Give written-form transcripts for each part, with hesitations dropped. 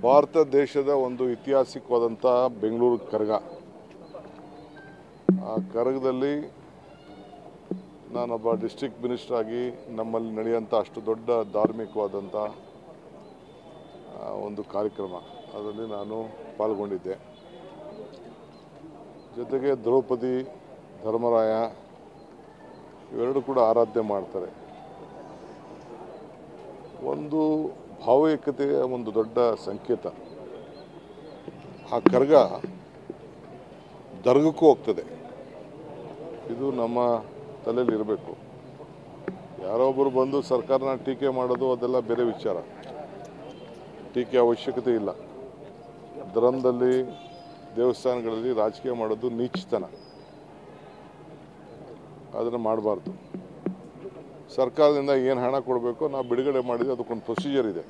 ಭಾರತ ದೇಶದ ಒಂದು ಐತಿಹಾಸಿಕವಾದಂಥ ಬೆಂಗಳೂರು ಕರಗ. ಆ ಕರಗದಲ್ಲಿ ನಾನೊಬ್ಬ ಡಿಸ್ಟ್ರಿಕ್ಟ್ ಮಿನಿಸ್ಟರ್ ಆಗಿ ನಮ್ಮಲ್ಲಿ ನಡೆಯುವಂಥ ಅಷ್ಟು ದೊಡ್ಡ ಧಾರ್ಮಿಕವಾದಂಥ ಒಂದು ಕಾರ್ಯಕ್ರಮ ಅದರಲ್ಲಿ ನಾನು ಪಾಲ್ಗೊಂಡಿದ್ದೆ. ಜೊತೆಗೆ ದ್ರೌಪದಿ, ಧರ್ಮರಾಯ ಇವೆರಡು ಕೂಡ ಆರಾಧನೆ ಮಾಡ್ತಾರೆ. ಒಂದು ಭಾವೈಕ್ಯತೆಯ ಒಂದು ದೊಡ್ಡ ಸಂಕೇತ. ಆ ಕರಗ ದರ್ಗಕ್ಕೂ ಹೋಗ್ತದೆ. ಇದು ನಮ್ಮ ತಲೆಯಲ್ಲಿ ಇರಬೇಕು. ಯಾರೋ ಒಬ್ಬರು ಬಂದು ಸರ್ಕಾರನ ಟೀಕೆ ಮಾಡೋದು ಅದೆಲ್ಲ ಬೇರೆ ವಿಚಾರ. ಟೀಕೆ ಅವಶ್ಯಕತೆ ಇಲ್ಲ. ಧರ್ಮದಲ್ಲಿ, ದೇವಸ್ಥಾನಗಳಲ್ಲಿ ರಾಜಕೀಯ ಮಾಡೋದು ನೀಚತನ. ಅದನ್ನು ಮಾಡಬಾರ್ದು. ಸರ್ಕಾರದಿಂದ ಏನು ಹಣ ಕೊಡಬೇಕು ನಾವು ಬಿಡುಗಡೆ ಮಾಡಿದರೆ ಅದಕ್ಕೊಂದು ಪ್ರೊಸೀಜರ್ ಇದೆ.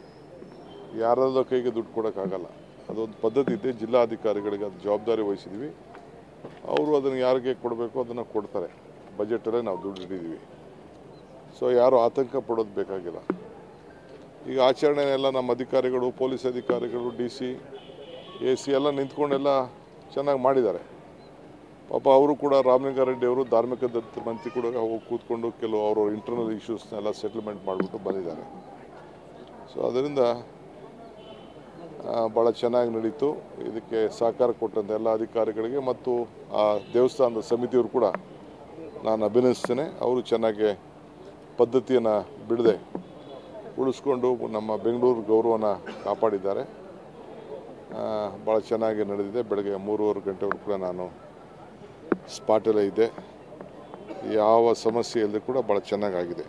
ಯಾರಾದ ಕೈಗೆ ದುಡ್ಡು ಕೊಡೋಕ್ಕಾಗಲ್ಲ. ಅದೊಂದು ಪದ್ಧತಿ ಇದೆ. ಜಿಲ್ಲಾಧಿಕಾರಿಗಳಿಗೆ ಅದು ಜವಾಬ್ದಾರಿ ವಹಿಸಿದ್ವಿ. ಅವರು ಅದನ್ನು ಯಾರಿಗೆ ಕೊಡಬೇಕು ಅದನ್ನು ಕೊಡ್ತಾರೆ. ಬಜೆಟಲ್ಲೇ ನಾವು ದುಡ್ಡು ಹಿಡಿದೀವಿ. ಸೊ ಯಾರು ಆತಂಕ ಪಡೋದು ಬೇಕಾಗಿಲ್ಲ. ಈಗ ಆಚರಣೆಯೆಲ್ಲ ನಮ್ಮ ಅಧಿಕಾರಿಗಳು, ಪೊಲೀಸ್ ಅಧಿಕಾರಿಗಳು, DC, AC ಎಲ್ಲ ನಿಂತ್ಕೊಂಡೆಲ್ಲ ಚೆನ್ನಾಗಿ ಮಾಡಿದ್ದಾರೆ. ಪಾಪ ಅವರು ಕೂಡ ರಾಮಲಿಂಗಾರೆಡ್ಡಿ ಅವರು ಧಾರ್ಮಿಕ ದತ್ತ ಮಂತ್ರಿ ಕೂಡ ಹೋಗಿ ಕೂತ್ಕೊಂಡು ಕೆಲವು ಅವರ ಇಂಟರ್ನಲ್ ಇಶ್ಯೂಸ್ನೆಲ್ಲ ಸೆಟಲ್ಮೆಂಟ್ ಮಾಡಿಬಿಟ್ಟು ಬಂದಿದ್ದಾರೆ. ಸೊ ಅದರಿಂದ ಭಾಳ ಚೆನ್ನಾಗಿ ನಡೀತು. ಇದಕ್ಕೆ ಸಹಕಾರ ಕೊಟ್ಟಂಥ ಎಲ್ಲ ಅಧಿಕಾರಿಗಳಿಗೆ ಮತ್ತು ಆ ದೇವಸ್ಥಾನದ ಸಮಿತಿಯವರು ಕೂಡ ನಾನು ಅಭಿನಂದಿಸ್ತೇನೆ. ಅವರು ಚೆನ್ನಾಗಿ ಪದ್ಧತಿಯನ್ನು ಬಿಡದೆ ಉಳಿಸ್ಕೊಂಡು ನಮ್ಮ ಬೆಂಗಳೂರು ಗೌರವನ ಕಾಪಾಡಿದ್ದಾರೆ. ಭಾಳ ಚೆನ್ನಾಗಿ ನಡೆದಿದೆ. ಬೆಳಗ್ಗೆ 3:30 ಗಂಟೆವರೆಗೂ ಕೂಡ ನಾನು ಸ್ಪಾಟಲ್ಲೇ ಇದ್ದೆ. ಯಾವ ಸಮಸ್ಯೆ ಇಲ್ಲದೆ ಕೂಡ ಭಾಳ ಚೆನ್ನಾಗಾಗಿದೆ.